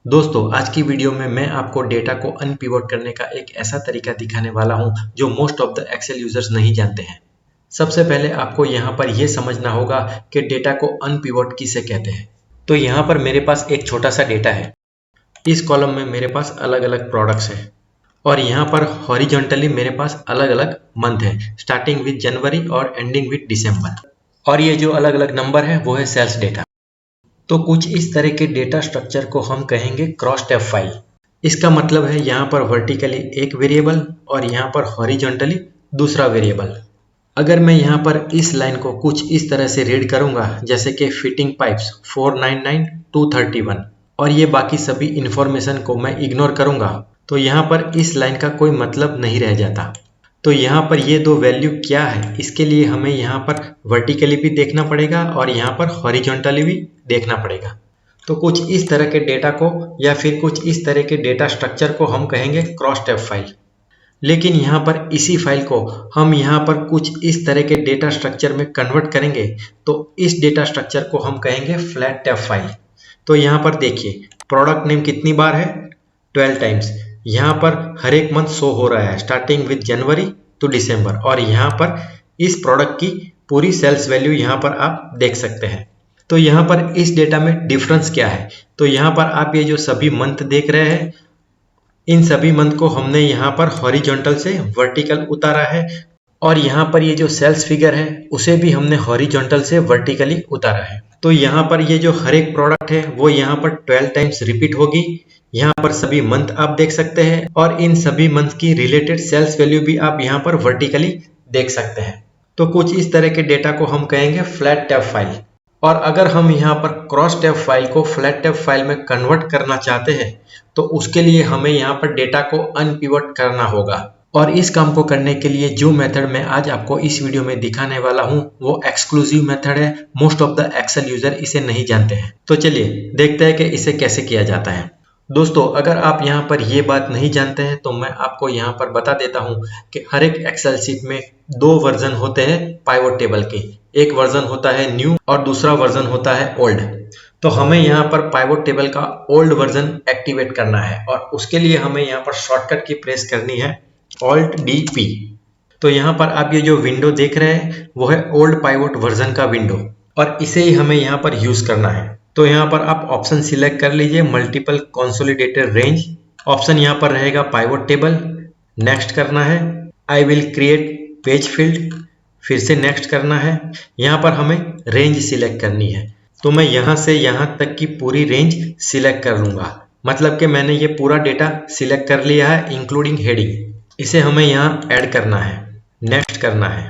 दोस्तों आज की वीडियो में मैं आपको डेटा को अनपिवट करने का एक ऐसा तरीका दिखाने वाला हूं जो most of the Excel users नहीं जानते हैं। सबसे पहले आपको यहां पर यह समझना होगा कि डेटा को अनपिवट किसे कहते हैं। तो यहां पर मेरे पास एक छोटा सा डेटा है। इस कॉलम में मेरे पास अलग अलग प्रोडक्ट्स हैं और यहाँ पर हॉरिजॉन्टली मेरे पास अलग अलग मंथ है, स्टार्टिंग विद जनवरी और एंडिंग विद दिसंबर। और ये जो अलग अलग नंबर है वो है सेल्स डेटा। तो कुछ इस तरह के डेटा स्ट्रक्चर को हम कहेंगे क्रॉस टैब फाइल। इसका मतलब है यहाँ पर वर्टिकली एक वेरिएबल और यहाँ पर हॉरिजॉन्टली दूसरा वेरिएबल। अगर मैं यहाँ पर इस लाइन को कुछ इस तरह से रीड करूंगा जैसे कि फिटिंग पाइप्स 499 231 और ये बाकी सभी इंफॉर्मेशन को मैं इग्नोर करूंगा तो यहाँ पर इस लाइन का कोई मतलब नहीं रह जाता। तो यहाँ पर ये दो वैल्यू क्या है, इसके लिए हमें यहाँ पर वर्टिकली भी देखना पड़ेगा और यहाँ पर हॉरिजॉन्टली भी देखना पड़ेगा। तो कुछ इस तरह के डेटा को या फिर कुछ इस तरह के डेटा स्ट्रक्चर को हम कहेंगे क्रॉस टैब फाइल। लेकिन यहाँ पर इसी फाइल को हम यहाँ पर कुछ इस तरह के डेटा स्ट्रक्चर में कन्वर्ट करेंगे तो इस डेटा स्ट्रक्चर को हम कहेंगे फ्लैट टैब फाइल। तो यहाँ पर देखिए प्रोडक्ट नेम कितनी बार है, 12 टाइम्स। यहाँ पर हर एक मंथ शो हो रहा है स्टार्टिंग विद जनवरी टू दिसंबर और यहाँ पर इस प्रोडक्ट की पूरी सेल्स वैल्यू यहाँ पर आप देख सकते हैं। तो यहाँ पर इस डेटा में डिफरेंस क्या है, तो यहाँ पर आप ये जो सभी मंथ देख रहे हैं इन सभी मंथ को हमने यहाँ पर हॉरिजॉन्टल से वर्टिकल उतारा है और यहाँ पर ये जो सेल्स फिगर है उसे भी हमने हॉरिजॉन्टल से वर्टिकली उतारा है। तो यहाँ पर ये जो हर एक प्रोडक्ट है वो यहाँ पर 12 टाइम्स रिपीट होगी। यहाँ पर सभी मंथ आप देख सकते हैं और इन सभी मंथ की रिलेटेड सेल्स वैल्यू भी आप यहाँ पर वर्टिकली देख सकते हैं। तो कुछ इस तरह के डेटा को हम कहेंगे फ्लैट टैब फाइल। और अगर हम यहाँ पर क्रॉस टैब फाइल को फ्लैट टैब फाइल में कन्वर्ट करना चाहते हैं तो उसके लिए हमें यहाँ पर डेटा को अनपिवट करना होगा। और इस काम को करने के लिए जो मेथड मैं आज आपको इस वीडियो में दिखाने वाला हूँ वो एक्सक्लूसिव मेथड है। Most of the Excel user इसे नहीं जानते हैं। तो चलिए देखते हैं कि इसे कैसे किया जाता है। दोस्तों अगर आप यहाँ पर ये बात नहीं जानते हैं तो मैं आपको यहाँ पर बता देता हूँ कि हर एक एक्सेल शीट में दो वर्जन होते हैं पाइवट टेबल के। एक वर्जन होता है न्यू और दूसरा वर्जन होता है ओल्ड। तो हमें यहाँ पर पाइवट टेबल का ओल्ड वर्जन एक्टिवेट करना है और उसके लिए हमें यहाँ पर शॉर्टकट की प्रेस करनी है Alt D P। तो यहाँ पर आप ये जो विंडो देख रहे हैं वो है ओल्ड पाइवट वर्जन का विंडो और इसे ही हमें यहाँ पर यूज करना है। तो यहाँ पर आप ऑप्शन सिलेक्ट कर लीजिए मल्टीपल कंसोलिडेटेड रेंज। ऑप्शन यहाँ पर रहेगा पाइवट टेबल, नेक्स्ट करना है। I will create page field, फिर से नेक्स्ट करना है। यहाँ पर हमें रेंज सिलेक्ट करनी है तो मैं यहाँ से यहाँ तक की पूरी रेंज सिलेक्ट कर लूंगा। मतलब कि मैंने ये पूरा डेटा सिलेक्ट कर लिया है इंक्लूडिंग हेडिंग। इसे हमें यहाँ ऐड करना है, नेक्स्ट करना है।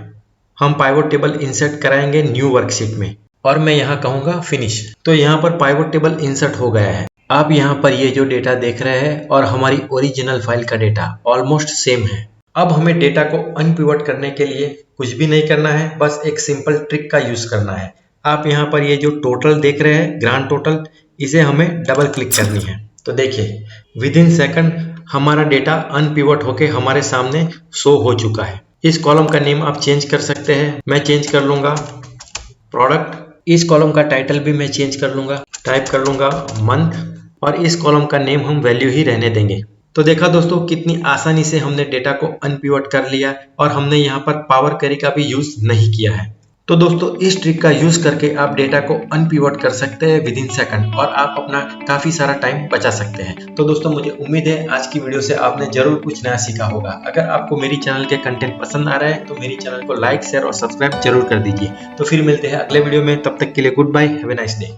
हम पाइवट टेबल इंसर्ट कराएंगे न्यू वर्कशीट में और मैं यहाँ कहूँगा फिनिश। तो यहाँ पर पाइवट टेबल इंसर्ट हो गया है। आप यहाँ पर ये जो डेटा देख रहे हैं और हमारी ओरिजिनल फाइल का डेटा ऑलमोस्ट सेम है। अब हमें डेटा को अनपिवट करने के लिए कुछ भी नहीं करना है, बस एक सिंपल ट्रिक का यूज करना है। आप यहाँ पर ये जो टोटल देख रहे हैं ग्रांड टोटल, इसे हमें डबल क्लिक करनी है। तो देखिए विद इन सेकंड हमारा डेटा अनपिवट होके हमारे सामने शो हो चुका है। इस कॉलम का नेम आप चेंज कर सकते हैं। मैं चेंज कर लूंगा प्रोडक्ट। इस कॉलम का टाइटल भी मैं चेंज कर लूंगा, टाइप कर लूंगा मंथ और इस कॉलम का नेम हम वैल्यू ही रहने देंगे। तो देखा दोस्तों कितनी आसानी से हमने डेटा को अनपिवट कर लिया और हमने यहाँ पर पावर क्वेरी का भी यूज नहीं किया है। तो दोस्तों इस ट्रिक का यूज करके आप डेटा को अनपिवट कर सकते हैं विद इन सेकंड और आप अपना काफी सारा टाइम बचा सकते हैं। तो दोस्तों मुझे उम्मीद है आज की वीडियो से आपने जरूर कुछ नया सीखा होगा। अगर आपको मेरी चैनल के कंटेंट पसंद आ रहा है तो मेरी चैनल को लाइक शेयर और सब्सक्राइब जरूर कर दीजिए। तो फिर मिलते हैं अगले वीडियो में, तब तक के लिए goodbye, have a nice day.